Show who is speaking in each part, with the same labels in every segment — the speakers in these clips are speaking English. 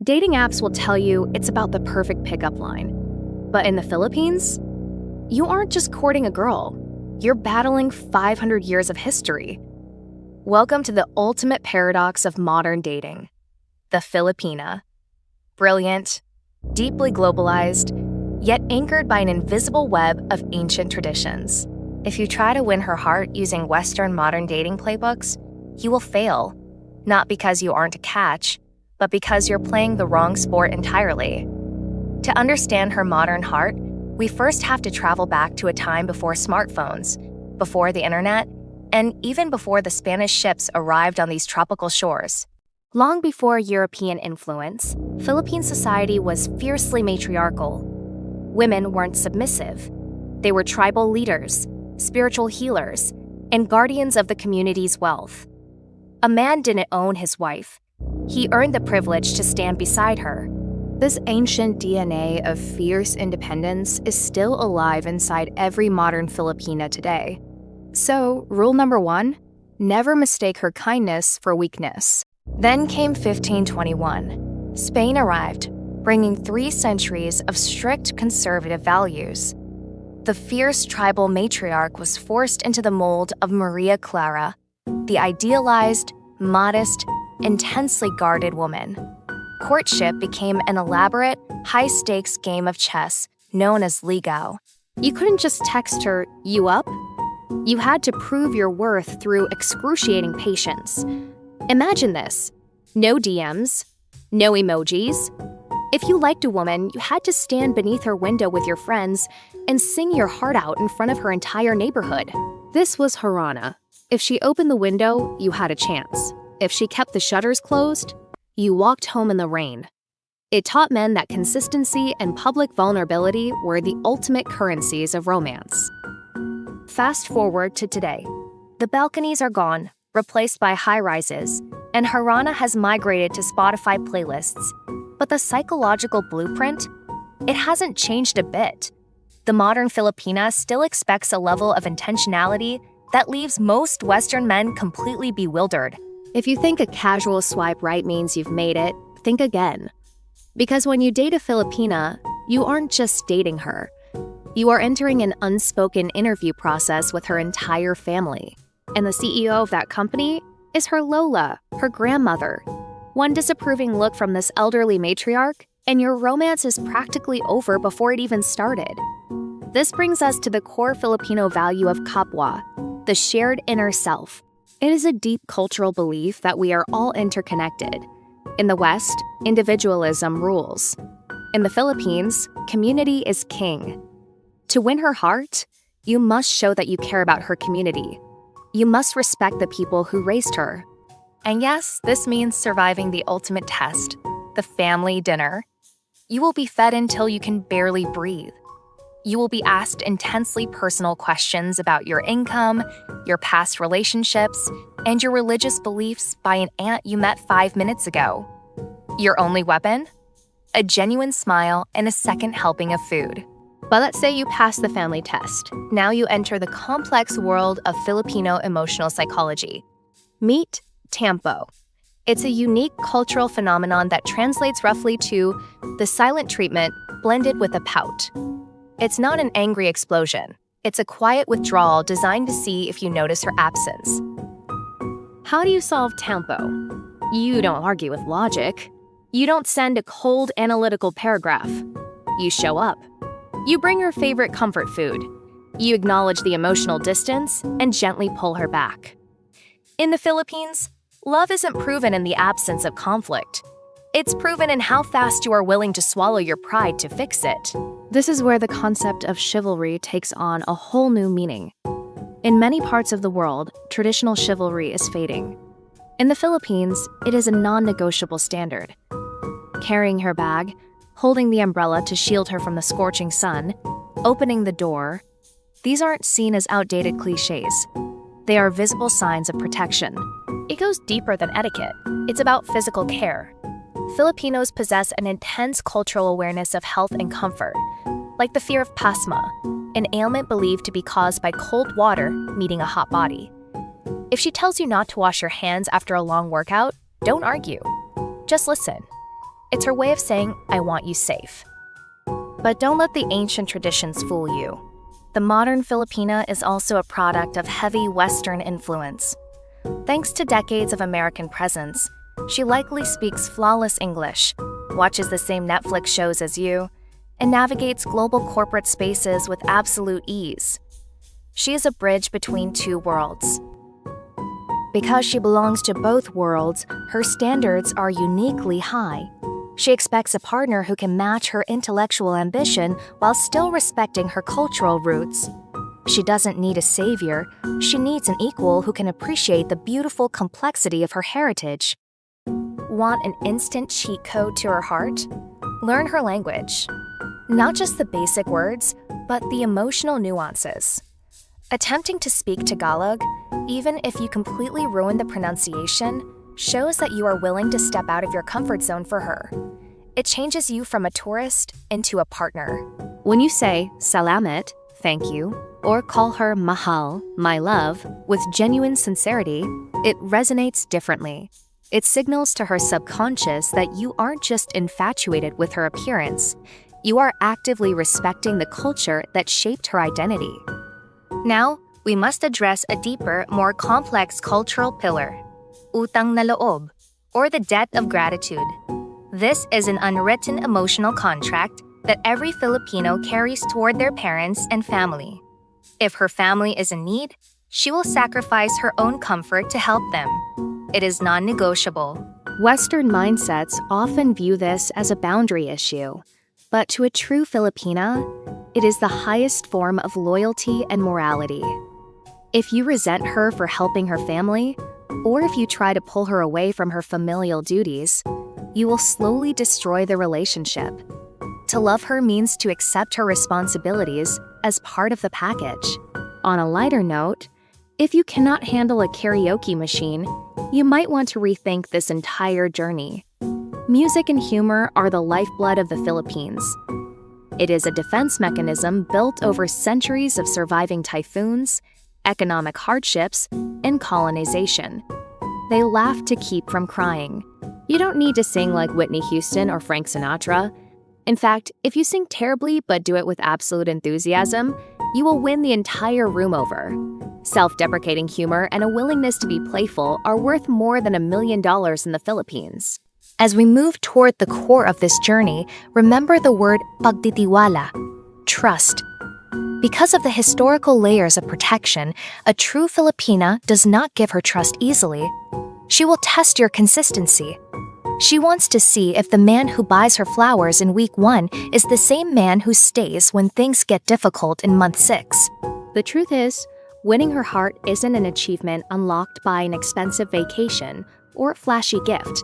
Speaker 1: Dating apps will tell you it's about the perfect pickup line. But in the Philippines, you aren't just courting a girl. You're battling 500 years of history. Welcome to the ultimate paradox of modern dating, the Filipina. Brilliant, deeply globalized, yet anchored by an invisible web of ancient traditions. If you try to win her heart using Western modern dating playbooks, you will fail, not because you aren't a catch, but because you're playing the wrong sport entirely. To understand her modern heart, we first have to travel back to a time before smartphones, before the internet, and even before the Spanish ships arrived on these tropical shores. Long before European influence, Philippine society was fiercely matriarchal. Women weren't submissive. They were tribal leaders, spiritual healers, and guardians of the community's wealth. A man didn't own his wife. He earned the privilege to stand beside her. This ancient DNA of fierce independence is still alive inside every modern Filipina today. So, rule number 1, never mistake her kindness for weakness. Then came 1521. Spain arrived, bringing 3 centuries of strict conservative values. The fierce tribal matriarch was forced into the mold of Maria Clara, the idealized, modest, intensely guarded woman. Courtship became an elaborate, high-stakes game of chess known as ligaw. You couldn't just text her, "You up?" You had to prove your worth through excruciating patience. Imagine this: no DMs, no emojis. If you liked a woman, you had to stand beneath her window with your friends and sing your heart out in front of her entire neighborhood. This was Harana. If she opened the window, you had a chance. If she kept the shutters closed, you walked home in the rain. It taught men that consistency and public vulnerability were the ultimate currencies of romance. Fast forward to today. The balconies are gone, replaced by high-rises, and Harana has migrated to Spotify playlists. But the psychological blueprint? It hasn't changed a bit. The modern Filipina still expects a level of intentionality that leaves most Western men completely bewildered. If you think a casual swipe right means you've made it, think again. Because when you date a Filipina, you aren't just dating her. You are entering an unspoken interview process with her entire family. And the CEO of that company is her Lola, her grandmother. One disapproving look from this elderly matriarch, and your romance is practically over before it even started. This brings us to the core Filipino value of kapwa, the shared inner self. It is a deep cultural belief that we are all interconnected. In the West, individualism rules. In the Philippines, community is king. To win her heart, you must show that you care about her community. You must respect the people who raised her. And yes, this means surviving the ultimate test, the family dinner. You will be fed until you can barely breathe. You will be asked intensely personal questions about your income, your past relationships, and your religious beliefs by an aunt you met 5 minutes ago. Your only weapon? A genuine smile and a second helping of food. But let's say you pass the family test. Now you enter the complex world of Filipino emotional psychology. Meet Tampo. It's a unique cultural phenomenon that translates roughly to the silent treatment blended with a pout. It's not an angry explosion. It's a quiet withdrawal designed to see if you notice her absence. How do you solve Tampo? You don't argue with logic. You don't send a cold analytical paragraph. You show up. You bring her favorite comfort food. You acknowledge the emotional distance and gently pull her back. In the Philippines, love isn't proven in the absence of conflict. It's proven in how fast you are willing to swallow your pride to fix it. This is where the concept of chivalry takes on a whole new meaning. In many parts of the world, traditional chivalry is fading. In the Philippines, it is a non-negotiable standard. Carrying her bag, holding the umbrella to shield her from the scorching sun, opening the door, these aren't seen as outdated cliches. They are visible signs of protection. It goes deeper than etiquette. It's about physical care. Filipinos possess an intense cultural awareness of health and comfort, like the fear of pasma, an ailment believed to be caused by cold water meeting a hot body. If she tells you not to wash your hands after a long workout, don't argue. Just listen. It's her way of saying, I want you safe. But don't let the ancient traditions fool you. The modern Filipina is also a product of heavy Western influence. Thanks to decades of American presence, she likely speaks flawless English, watches the same Netflix shows as you, and navigates global corporate spaces with absolute ease. She is a bridge between two worlds. Because she belongs to both worlds, her standards are uniquely high. She expects a partner who can match her intellectual ambition while still respecting her cultural roots. She doesn't need a savior, she needs an equal who can appreciate the beautiful complexity of her heritage. Want an instant cheat code to her heart? Learn her language. Not just the basic words, but the emotional nuances. Attempting to speak Tagalog, even if you completely ruin the pronunciation, shows that you are willing to step out of your comfort zone for her. It changes you from a tourist into a partner. When you say salamat, thank you, or call her mahal, my love, with genuine sincerity, it resonates differently. It signals to her subconscious that you aren't just infatuated with her appearance, you are actively respecting the culture that shaped her identity. Now, we must address a deeper, more complex cultural pillar, Utang na Loob, or the debt of gratitude. This is an unwritten emotional contract that every Filipino carries toward their parents and family. If her family is in need, she will sacrifice her own comfort to help them. It is non-negotiable. Western mindsets often view this as a boundary issue, but to a true Filipina, it is the highest form of loyalty and morality. If you resent her for helping her family, or if you try to pull her away from her familial duties, you will slowly destroy the relationship. To love her means to accept her responsibilities as part of the package. On a lighter note, if you cannot handle a karaoke machine, you might want to rethink this entire journey. Music and humor are the lifeblood of the Philippines. It is a defense mechanism built over centuries of surviving typhoons, economic hardships, and colonization. They laugh to keep from crying. You don't need to sing like Whitney Houston or Frank Sinatra. In fact, if you sing terribly but do it with absolute enthusiasm, you will win the entire room over. Self-deprecating humor and a willingness to be playful are worth more than $1 million in the Philippines. As we move toward the core of this journey, remember the word pagtitiwala, trust. Because of the historical layers of protection, a true Filipina does not give her trust easily. She will test your consistency. She wants to see if the man who buys her flowers in week 1 is the same man who stays when things get difficult in month 6. The truth is, winning her heart isn't an achievement unlocked by an expensive vacation or flashy gift.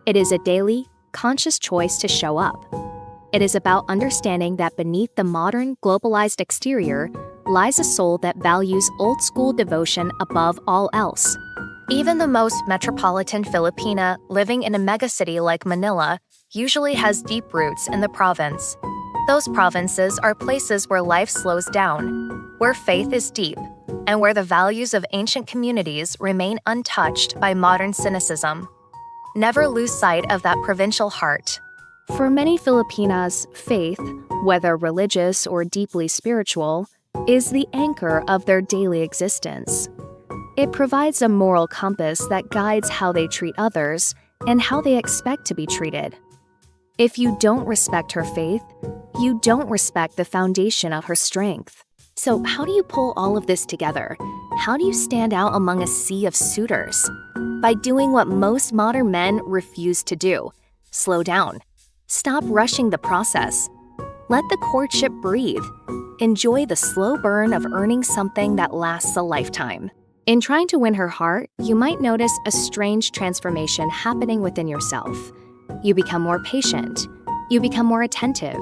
Speaker 1: It is a daily, conscious choice to show up. It is about understanding that beneath the modern, globalized exterior lies a soul that values old-school devotion above all else. Even the most metropolitan Filipina living in a megacity like Manila usually has deep roots in the province. Those provinces are places where life slows down, where faith is deep, and where the values of ancient communities remain untouched by modern cynicism. Never lose sight of that provincial heart. For many Filipinas, faith, whether religious or deeply spiritual, is the anchor of their daily existence. It provides a moral compass that guides how they treat others and how they expect to be treated. If you don't respect her faith, you don't respect the foundation of her strength. So how do you pull all of this together? How do you stand out among a sea of suitors? By doing what most modern men refuse to do. Slow down. Stop rushing the process. Let the courtship breathe. Enjoy the slow burn of earning something that lasts a lifetime. In trying to win her heart, you might notice a strange transformation happening within yourself. You become more patient. You become more attentive.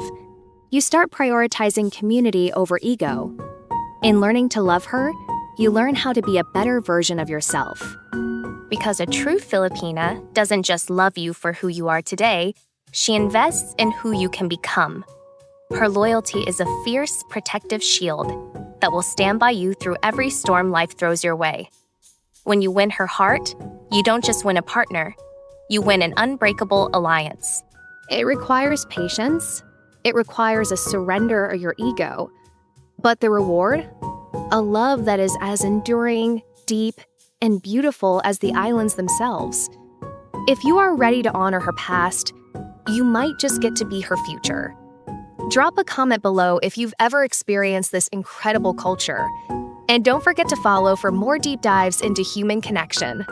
Speaker 1: You start prioritizing community over ego. In learning to love her, you learn how to be a better version of yourself. Because a true Filipina doesn't just love you for who you are today, she invests in who you can become. Her loyalty is a fierce, protective shield that will stand by you through every storm life throws your way. When you win her heart, you don't just win a partner, you win an unbreakable alliance. It requires patience. It requires a surrender of your ego. But the reward? A love that is as enduring, deep, and beautiful as the islands themselves. If you are ready to honor her past, you might just get to be her future. Drop a comment below if you've ever experienced this incredible culture. And don't forget to follow for more deep dives into human connection.